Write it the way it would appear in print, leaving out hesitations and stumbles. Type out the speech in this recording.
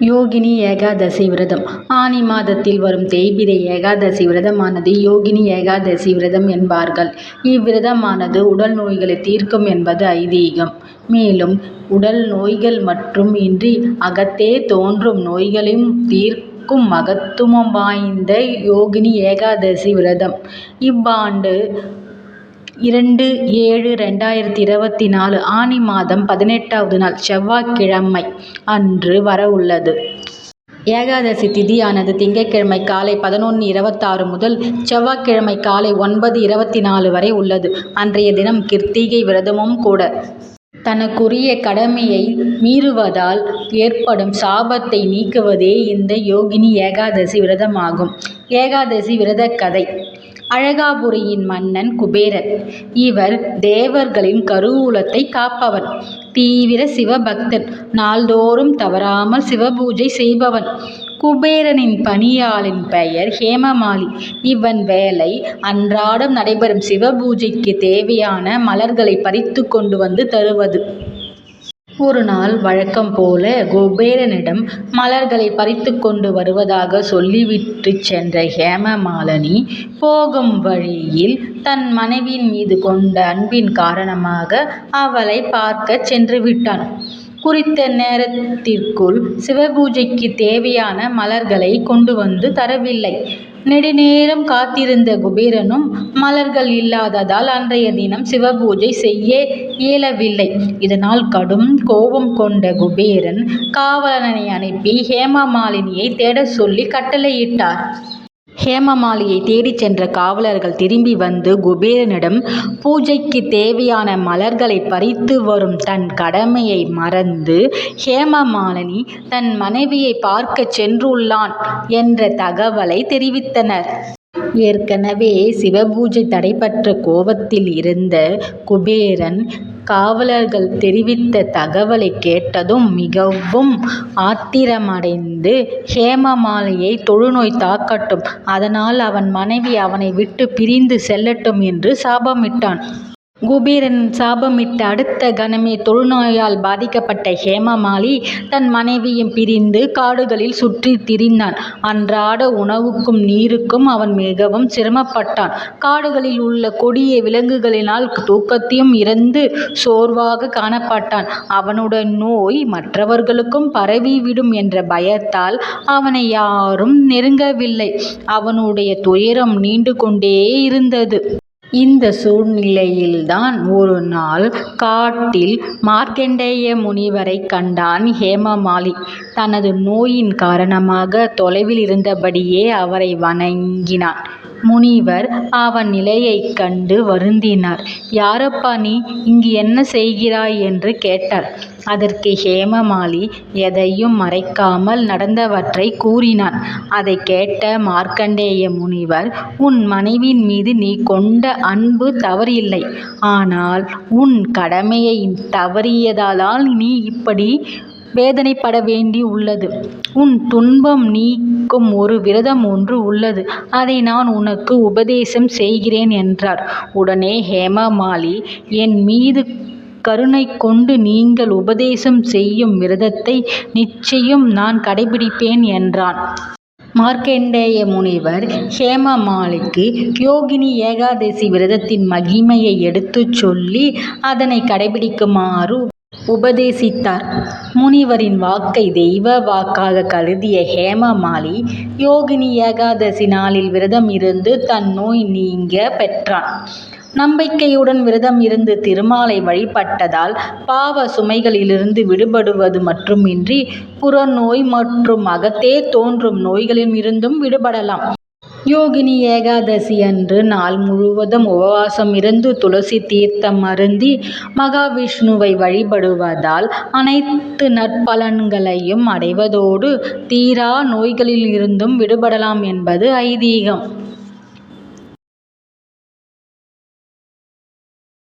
யோகினி ஏகாதசி விரதம். ஆனி மாதத்தில் வரும் தேய்பிறை ஏகாதசி விரதமானது யோகினி ஏகாதசி விரதம் என்பார்கள். இவ்விரதமானது உடல் நோய்களை தீர்க்கும் என்பது ஐதீகம். மேலும் உடல் நோய்கள் மற்றும் இன்றி அகத்தே தோன்றும் நோய்களையும் தீர்க்கும் மகத்துவம் வாய்ந்த யோகினி ஏகாதசி விரதம் இவ்வாண்டு 2/7/2024 ஆனி மாதம் 18வது நாள் செவ்வாய்க்கிழமை அன்று வரவுள்ளது. ஏகாதசி திதியானது திங்கட்கிழமை காலை 11:26 முதல் செவ்வாய்க்கிழமை காலை 9:24 வரை உள்ளது. அன்றைய தினம் கிருத்திகை விரதமும் கூட. தனக்குரிய கடமையை மீறுவதால் ஏற்படும் சாபத்தை நீக்குவதே இந்த யோகினி ஏகாதசி விரதமாகும். ஏகாதசி விரத கதை. அழகாபுரியின் மன்னன் குபேரன். இவர் தேவர்களின் கருவூலத்தை காப்பவன். தீவிர சிவபக்தன். நாள்தோறும் தவறாமல் சிவபூஜை செய்பவன். குபேரனின் பணியாளின் பெயர் ஹேமமாலி. இவன் வேலை அன்றாடம் நடைபெறும் சிவபூஜைக்கு தேவையான மலர்களை பறித்து கொண்டு வந்து தருவது. ஒரு நாள் வழக்கம் போல குபேரனிடம் மலர்களை பறித்து கொண்டு வருவதாக சொல்லிவிட்டு சென்ற ஹேமமாலினி போகும் வழியில் தன் மனைவியின் மீது கொண்ட அன்பின் காரணமாக அவளை பார்க்க சென்று விட்டான். குறித்த நேரத்திற்குள் சிவபூஜைக்கு தேவையான மலர்களை கொண்டு வந்து தரவில்லை. நெடுநேரம் காத்திருந்த குபேரனும் மலர்கள் இல்லாததால் அன்றைய தினம் சிவபூஜை செய்ய இயலவில்லை. இதனால் கடும் கோபம் கொண்ட குபேரன் காவலனை அனுப்பி ஹேமமாலினியை தேடச் சொல்லி கட்டளையிட்டார். ஹேமமாலியை தேடிச் சென்ற காவலர்கள் திரும்பி வந்து குபேரனிடம் பூஜைக்கு தேவையான மலர்களை பறித்து வரும் தன் கடமையை மறந்து ஹேமமாலினி தன் மனைவியை பார்க்க சென்றுள்ளான் என்ற தகவலை தெரிவித்தனர். ஏற்கனவே சிவபூஜை தடைபட்ட கோபத்தில் இருந்த குபேரன் காவலர்கள் தெரிவித்த தகவலை கேட்டதும் மிகவும் ஆத்திரமடைந்து ஹேமமாலியை தொழுநோய் தாக்கட்டும், அதனால் அவன் மனைவி அவனை விட்டு பிரிந்து செல்லட்டும் என்று சாபமிட்டான். குபேரன் சாபமிட்ட அடுத்த கணமே தொழுநோயால் பாதிக்கப்பட்ட ஹேமமாலி தன் மனைவியும் பிரிந்து காடுகளில் சுற்றி திரிந்தான். அன்றாட உணவுக்கும் நீருக்கும் அவன் மிகவும் சிரமப்பட்டான். காடுகளில் உள்ள கொடிய விலங்குகளினால் தூக்கத்தையும் இழந்து சோர்வாக காணப்பட்டான். அவனுடைய நோய் மற்றவர்களுக்கும் பரவிவிடும் என்ற பயத்தால் அவனை யாரும் நெருங்கவில்லை. அவனுடைய துயரம் நீண்டு கொண்டே இருந்தது. இந்த சூழ்நிலையில்தான் ஒரு நாள் காட்டில் மார்க்கண்டேய முனிவரை கண்டான் ஹேமமாலி. தனது நோயின் காரணமாக தொலைவில் இருந்தபடியே அவரை வணங்கினான். முனிவர் அவன் நிலையைக் கண்டு வருந்தினார். யாரப்பா நீ, இங்கு என்ன செய்கிறாய் என்று கேட்டார். அதற்கு ஹேமமாலி எதையும் மறைக்காமல் நடந்தவற்றை கூறினான். அதை கேட்ட மார்க்கண்டேய முனிவர், உன் மனைவியின் மீது நீ கொண்ட அன்பு தவறில்லை. ஆனால் உன் கடமையை தவறியதால் நீ இப்படி வேதனைப்பட வேண்டி உள்ளது. உன் துன்பம் நீக்கும் ஒரு விரதம் ஒன்று உள்ளது. அதை நான் உனக்கு உபதேசம் செய்கிறேன் என்றார். உடனே ஹேமமாலி, என் மீது கருணை கொண்டு நீங்கள் உபதேசம் செய்யும் விரதத்தை நிச்சயம் நான் கடைபிடிப்பேன் என்றான். மார்க்கண்டேய முனிவர் ஹேமமாலிக்கு யோகினி ஏகாதசி விரதத்தின் மகிமையை எடுத்துச் சொல்லி அதனை கடைபிடிக்குமாறு உபதேசித்தார். முனிவரின் வாக்கை தெய்வ வாக்காக கருதிய ஹேமமாலி யோகினி ஏகாதசி நாளில் விரதம் இருந்து தன் நோய் நீங்க பெற்றான். நம்பிக்கையுடன் விரதம் இருந்து திருமாலை வழிபட்டதால் பாவ சுமைகளிலிருந்து விடுபடுவது மட்டுமின்றி புறநோய் மற்றும் அகத்தே தோன்றும் நோய்களில் இருந்தும் விடுபடலாம். யோகினி ஏகாதசி அன்று நாள் முழுவதும் உபவாசம் இருந்து துளசி தீர்த்தம் அருந்தி மகாவிஷ்ணுவை வழிபடுவதால் அனைத்து நற்பலன்களையும் அடைவதோடு தீரா நோய்களில் இருந்தும் விடுபடலாம் என்பது ஐதீகம்.